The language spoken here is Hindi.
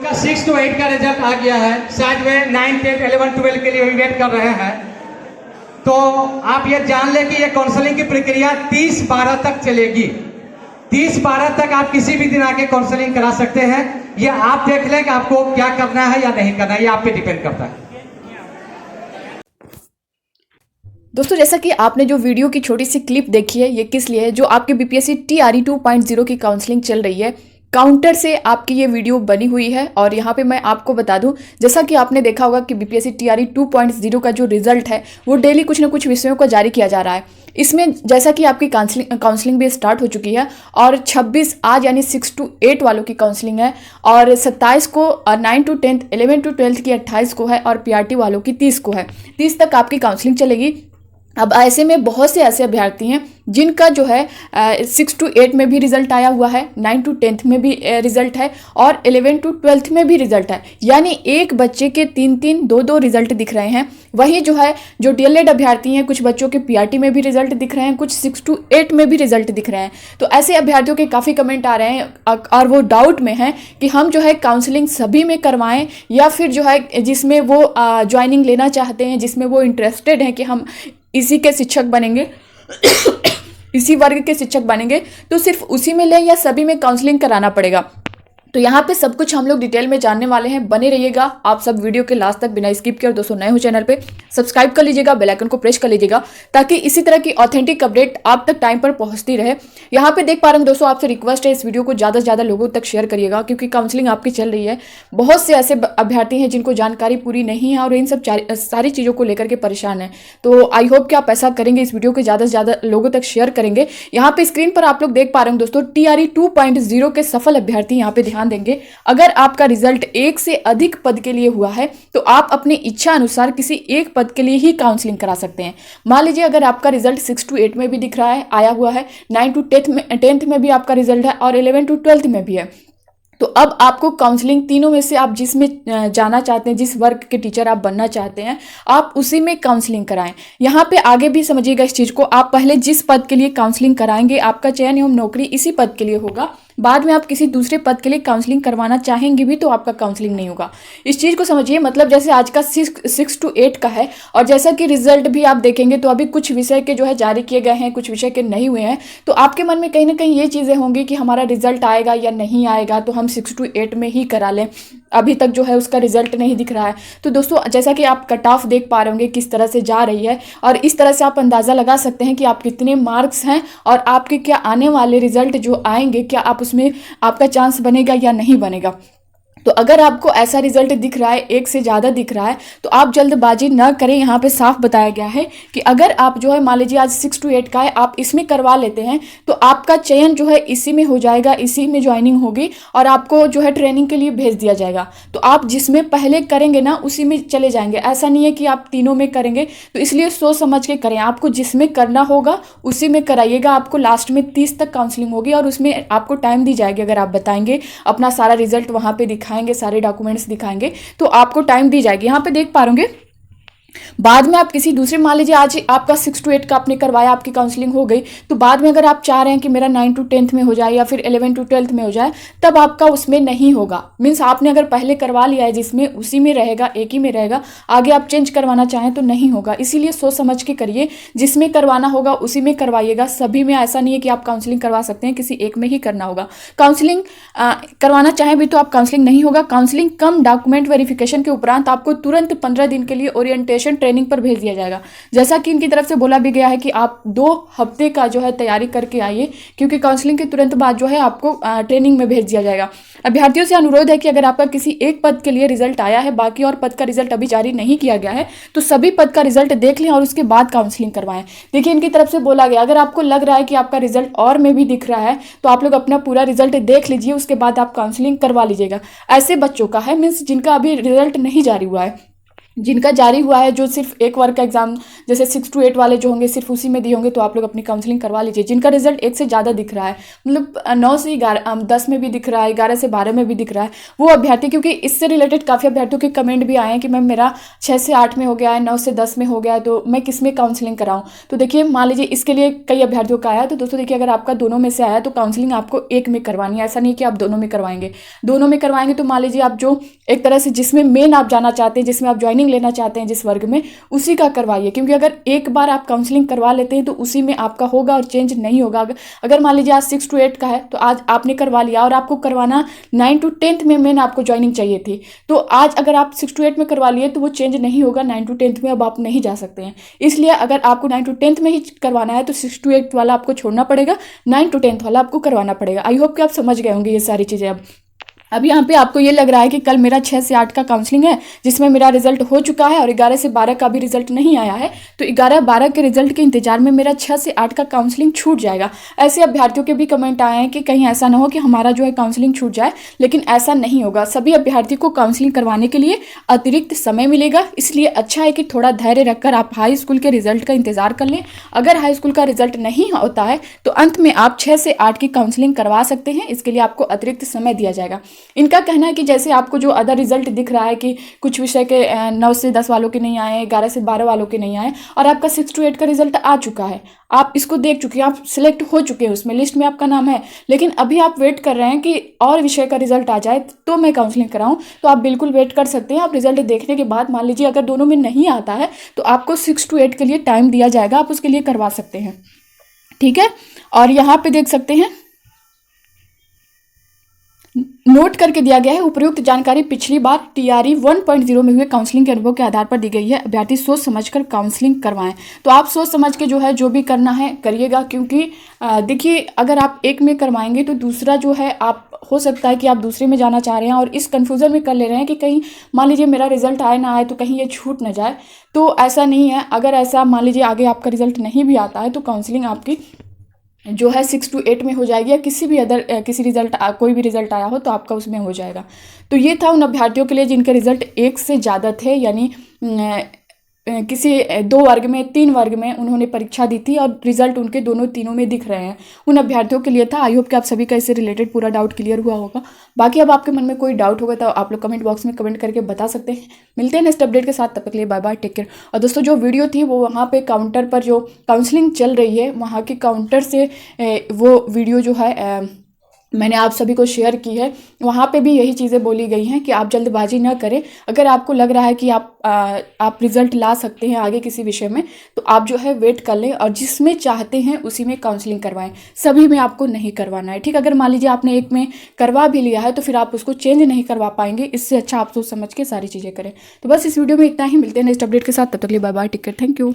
का 6 to 8 का रिजल्ट आ गया है, शायद वे 9, 10, 11, 12 के लिए भी वेट कर रहे हैं। तो आप ये जान लें कि ये काउंसलिंग की प्रक्रिया 30/12 तक चलेगी। 30/12 तक आप किसी भी दिन आके काउंसलिंग करा सकते हैं। ये आप देख लें कि आपको क्या करना है या नहीं करना है, ये आप पे डिपेंड करता है। दोस्तों, जैसा कि आपने जो वीडियो की छोटी सी क्लिप देखी है, ये किस लिए है? जो आपके बीपीएससी TRE 2.0 की काउंसलिंग चल रही है, काउंटर से आपकी ये वीडियो बनी हुई है। और यहाँ पे मैं आपको बता दूं, जैसा कि आपने देखा होगा कि बीपीएससी TRE 2.0 का जो रिजल्ट है वो डेली कुछ ना कुछ विषयों को जारी किया जा रहा है। इसमें जैसा कि आपकी काउंसलिंग भी स्टार्ट हो चुकी है और 26 आज यानी 6 to 8 वालों की काउंसलिंग है, और 27 को 9 to 10, 11 to 12 की 28 को है, और PRT वालों की 30 को है। 30 तक आपकी काउंसलिंग चलेगी। अब ऐसे में बहुत से ऐसे अभ्यर्थी हैं जिनका जो है 6 to 8 में भी रिजल्ट आया हुआ है, 9 to 10th में भी रिजल्ट है, और 11 to 12th में भी रिजल्ट है। यानी एक बच्चे के 3-3, 2-2 रिजल्ट दिख रहे हैं। वहीं जो है जो DLED अभ्यर्थी हैं, कुछ बच्चों के PRT में भी रिजल्ट दिख रहे हैं, कुछ 6 to 8 में भी रिजल्ट दिख रहे हैं। तो ऐसे अभ्यर्थियों के काफ़ी कमेंट आ रहे हैं और वो डाउट में हैं कि हम जो है काउंसलिंग सभी में करवाएं, या फिर जो है जिसमें वो ज्वाइनिंग लेना चाहते हैं, जिसमें वो इंटरेस्टेड हैं कि हम इसी के शिक्षक बनेंगे इसी वर्ग के शिक्षक बनेंगे, तो सिर्फ उसी में लें या सभी में काउंसलिंग कराना पड़ेगा। तो यहाँ पे सब कुछ हम लोग डिटेल में जानने वाले हैं। बने रहिएगा आप सब वीडियो के लास्ट तक बिना स्किप किए। और दोस्तों, नए हो चैनल पे सब्सक्राइब कर लीजिएगा, बेल आइकन को प्रेस कर लीजिएगा, ताकि इसी तरह की ऑथेंटिक अपडेट आप तक टाइम पर पहुंचती रहे। यहाँ पे देख पा रहे हैं दोस्तों, आपसे रिक्वेस्ट है इस वीडियो को ज़्यादा से ज़्यादा लोगों तक शेयर करिएगा, क्योंकि काउंसलिंग आपकी चल रही है। बहुत से ऐसे अभ्यर्थी हैं जिनको जानकारी पूरी नहीं है और इन सब सारी चीज़ों को लेकर के परेशान है। तो आई होप कि आप ऐसा करेंगे, इस वीडियो को ज़्यादा से ज़्यादा लोगों तक शेयर करेंगे। यहाँ पे स्क्रीन पर आप लोग देख पा रहे हैं दोस्तों, TRE 2.0 के सफल अभ्यर्थी यहाँ पे ध्यान देंगे। अगर आपका रिजल्ट 1 से अधिक पद के लिए हुआ है तो आप अपनी इच्छा अनुसार किसी एक पद के लिए ही काउंसलिंग करा सकते हैं। मान लीजिए अगर आपका रिजल्ट 6 to 8 में भी दिख रहा है, आया हुआ है, 9 to 10th में भी आपका रिजल्ट है, और 11 to 12th में भी है, तो अब आपको काउंसलिंग तीनों में से आप जिसमें जाना चाहते हैं, जिस वर्ग के टीचर आप बनना चाहते हैं, आप उसी में काउंसलिंग कराएं। यहाँ पे आगे भी समझिएगा इस चीज़ को, आप पहले जिस पद के लिए काउंसलिंग कराएंगे, आपका चयन एवं नौकरी इसी पद के लिए होगा। बाद में आप किसी दूसरे पद के लिए काउंसलिंग करवाना चाहेंगे भी तो आपका काउंसलिंग नहीं होगा। इस चीज़ को समझिए। मतलब जैसे आज का 6 to 8 का है, और जैसा कि रिजल्ट भी आप देखेंगे तो अभी कुछ विषय के जो है जारी किए गए हैं, कुछ विषय के नहीं हुए हैं, तो आपके मन में कहीं ना कहीं ये चीज़ें होंगी कि हमारा रिजल्ट आएगा या नहीं आएगा, तो हम 6 to 8 में ही करा लें, अभी तक जो है उसका रिजल्ट नहीं दिख रहा है। तो दोस्तों, जैसा कि आप कट ऑफ देख पा रहे होंगे किस तरह से जा रही है, और इस तरह से आप अंदाज़ा लगा सकते हैं कि आप कितने मार्क्स हैं और आपके क्या आने वाले रिजल्ट जो आएंगे, क्या आप उसमें आपका चांस बनेगा या नहीं बनेगा। तो अगर आपको ऐसा रिजल्ट दिख रहा है, 1 से ज़्यादा दिख रहा है, तो आप जल्दबाजी न करें। यहाँ पे साफ बताया गया है कि अगर आप जो है मान लीजिए आज 6 to 8 का है, आप इसमें करवा लेते हैं तो आपका चयन जो है इसी में हो जाएगा, इसी में ज्वाइनिंग होगी और आपको जो है ट्रेनिंग के लिए भेज दिया जाएगा। तो आप जिसमें पहले करेंगे ना उसी में चले जाएंगे। ऐसा नहीं है कि आप तीनों में करेंगे, तो इसलिए सोच समझ के करें। आपको जिसमें करना होगा उसी में कराइएगा। आपको लास्ट में 30 तक काउंसलिंग होगी और उसमें आपको टाइम दी जाएगी। अगर आप बताएंगे, अपना सारा रिजल्ट वहाँ पे दिखाएंगे, सारे डॉक्यूमेंट्स दिखाएंगे, तो आपको टाइम दी जाएगी। यहाँ पे देख पा रहे होंगे, बाद में आप किसी दूसरे, मान लीजिए आज आपका 6 to 8 का आपने करवाया, आपकी काउंसलिंग हो गई, तो बाद में अगर आप चाह रहे हैं कि मेरा 9 to 10th में हो जाए या फिर 11 to 12th में हो जाए, तब आपका उसमें नहीं होगा। मीन्स आपने अगर पहले करवा लिया है जिसमें, उसी में रहेगा, एक ही में रहेगा। आगे आप चेंज करवाना चाहें तो नहीं होगा। इसीलिए सोच समझ के करिए, जिसमें करवाना होगा उसी में करवाइएगा। सभी में ऐसा नहीं है कि आप काउंसलिंग करवा सकते हैं, किसी एक में ही करना होगा। काउंसलिंग करवाना चाहें भी तो आप काउंसलिंग नहीं होगा। काउंसलिंग कम डॉक्यूमेंट वेरिफिकेशन के उपरांत आपको तुरंत 15 दिन के लिए ओरिएंटेशन ट्रेनिंग पर भेज दिया जाएगा। जैसा कि इनकी तरफ से बोला भी गया है कि आप 2 हफ्ते का जो है तैयारी करके आइए, क्योंकि काउंसलिंग के तुरंत बाद जो है आपको ट्रेनिंग में भेज दिया जाएगा। अभ्यर्थियों से अनुरोध है कि अगर आपका किसी एक पद के लिए रिजल्ट आया है, बाकी और पद का रिजल्ट अभी जारी नहीं किया गया है, तो सभी पद का रिजल्ट देख लें और उसके बाद काउंसलिंग करवाएं। देखिए, इनकी तरफ से बोला गया, अगर आपको लग रहा है कि आपका रिजल्ट और में भी दिख रहा है, तो आप लोग अपना पूरा रिजल्ट देख लीजिए, उसके बाद आप काउंसलिंग करवा लीजिएगा। ऐसे बच्चों का है, मीन्स जिनका अभी रिजल्ट नहीं जारी हुआ है, जिनका जारी हुआ है, जो सिर्फ एक वर्ग का एग्जाम जैसे 6 to 8 वाले जो होंगे सिर्फ उसी में दिए होंगे, तो आप लोग अपनी काउंसलिंग करवा लीजिए। जिनका रिजल्ट 1 से ज़्यादा दिख रहा है, मतलब 9 से 11 10 में भी दिख रहा है, 11 से 12 में भी दिख रहा है, वो अभ्यर्थी, क्योंकि इससे रिलेटेड काफ़ी अभ्यर्थियों के कमेंट भी आए हैं कि मैम मेरा 6 से 8 में हो गया है, 9 से 10 में हो गया है, तो मैं किस में काउंसलिंग कराऊँ। तो देखिए, मान लीजिए इसके लिए कई अभ्यर्थियों का आया, तो दोस्तों देखिए, अगर आपका दोनों में से आया तो काउंसलिंग आपको एक में करवानी है। ऐसा नहीं कि आप दोनों में करवाएंगे। दोनों में करवाएंगे तो मान लीजिए आप जो एक तरह से जिसमें मेन आप जाना चाहते हैं, जिसमें आप ज्वाइनिंग लेना चाहते हैं, जिस वर्ग में, उसी का करवाइए। क्योंकि अगर एक बार आप काउंसलिंग करवा लेते हैं तो उसी में आपका होगा और चेंज नहीं होगा। अगर मान लीजिए आज 6 to 8 का है तो आज आपने करवा लिया और आपको करवाना 9 to 10th में मेन आपको ज्वाइनिंग चाहिए थी, तो आज अगर आप 6 to 8 में करवा लिए तो वो चेंज नहीं होगा। 9 to 10th में अब आप नहीं जा सकते हैं। इसलिए अगर आपको 9 to 10th में ही करवाना है तो 6 to 8 वाला आपको छोड़ना पड़ेगा, 9 to 10th वाला आपको करवाना पड़ेगा। आई होप कि आप समझ गए होंगे ये सारी चीज़ें। अब यहाँ पे आपको ये लग रहा है कि कल मेरा 6 से 8 का काउंसलिंग है, जिसमें मेरा रिजल्ट हो चुका है और 11 से 12 का भी रिजल्ट नहीं आया है, तो 11-12 के रिजल्ट के इंतजार में मेरा 6 से 8 का काउंसलिंग छूट जाएगा। ऐसे अभ्यर्थियों के भी कमेंट आए हैं कि कहीं ऐसा ना हो कि हमारा जो है काउंसलिंग छूट जाए, लेकिन ऐसा नहीं होगा। सभी अभ्यर्थी को काउंसलिंग करवाने के लिए अतिरिक्त समय मिलेगा, इसलिए अच्छा है कि थोड़ा धैर्य रखकर आप हाई स्कूल के रिजल्ट का इंतजार कर लें। अगर हाई स्कूल का रिजल्ट नहीं होता है तो अंत में आप 6 से 8 की काउंसलिंग करवा सकते हैं। इसके लिए आपको अतिरिक्त समय दिया जाएगा। इनका कहना है कि जैसे आपको जो अदर रिजल्ट दिख रहा है कि कुछ विषय के 9 से 10 वालों के नहीं आए, 11 से 12 वालों के नहीं आए, और आपका 6 to 8 का रिजल्ट आ चुका है, आप इसको देख चुके हैं, आप सिलेक्ट हो चुके हैं, उसमें लिस्ट में आपका नाम है, लेकिन अभी आप वेट कर रहे हैं कि और विषय का रिजल्ट आ जाए तो मैं काउंसलिंग कराऊं, तो आप बिल्कुल वेट कर सकते हैं। आप रिजल्ट देखने के बाद मान लीजिए अगर दोनों में नहीं आता है तो आपको 6 to 8 के लिए टाइम दिया जाएगा, आप उसके लिए करवा सकते हैं। ठीक है, और यहाँ पे देख सकते हैं नोट करके दिया गया है, उपयुक्त जानकारी पिछली बार TRE 1.0 में हुए काउंसलिंग के अनुभव के आधार पर दी गई है। अभ्यर्थी सोच समझकर काउंसलिंग करवाएं। तो आप सोच समझ के जो है जो भी करना है करिएगा, क्योंकि देखिए अगर आप एक में करवाएंगे तो दूसरा जो है आप हो सकता है कि आप दूसरे में जाना चाह रहे हैं और इस कन्फ्यूज़न में कर ले रहे हैं कि कहीं मान लीजिए मेरा रिजल्ट आए ना आए तो कहीं ये छूट ना जाए। तो ऐसा नहीं है। अगर ऐसा मान लीजिए आगे आपका रिजल्ट नहीं भी आता है तो काउंसलिंग आपकी जो है 6 to 8 में हो जाएगी, या किसी भी अदर किसी रिजल्ट कोई भी रिजल्ट आया हो तो आपका उसमें हो जाएगा। तो ये था उन अभ्यर्थियों के लिए जिनके रिजल्ट 1 से ज़्यादा थे, यानी किसी 2 वर्ग में 3 वर्ग में उन्होंने परीक्षा दी थी और रिजल्ट उनके तीनों में दिख रहे हैं। उन अभ्यर्थियों के लिए था। आई होप कि आप सभी का इससे रिलेटेड पूरा डाउट क्लियर हुआ होगा। बाकी अब आपके मन में कोई डाउट होगा तो आप लोग कमेंट बॉक्स में कमेंट करके बता सकते हैं। मिलते हैं नेक्स्ट अपडेट के साथ, तब तक के लिए बाय बाय, टेक केयर। और दोस्तों जो वीडियो थी वो वहाँ पे काउंटर पर जो काउंसलिंग चल रही है वहाँ के काउंटर से वो वीडियो जो है मैंने आप सभी को शेयर की है। वहाँ पे भी यही चीज़ें बोली गई हैं कि आप जल्दबाजी ना करें। अगर आपको लग रहा है कि आप रिजल्ट ला सकते हैं आगे किसी विषय में तो आप जो है वेट कर लें और जिसमें चाहते हैं उसी में काउंसलिंग करवाएं। सभी में आपको नहीं करवाना है, ठीक। अगर मान लीजिए आपने एक में करवा भी लिया है तो फिर आप उसको चेंज नहीं करवा पाएंगे। इससे अच्छा आप सोच समझ के सारी चीज़ें करें। तो बस इस वीडियो में इतना ही। मिलते हैं नेक्स्ट अपडेट के साथ, तब तक के लिए bye bye, take care, thank you.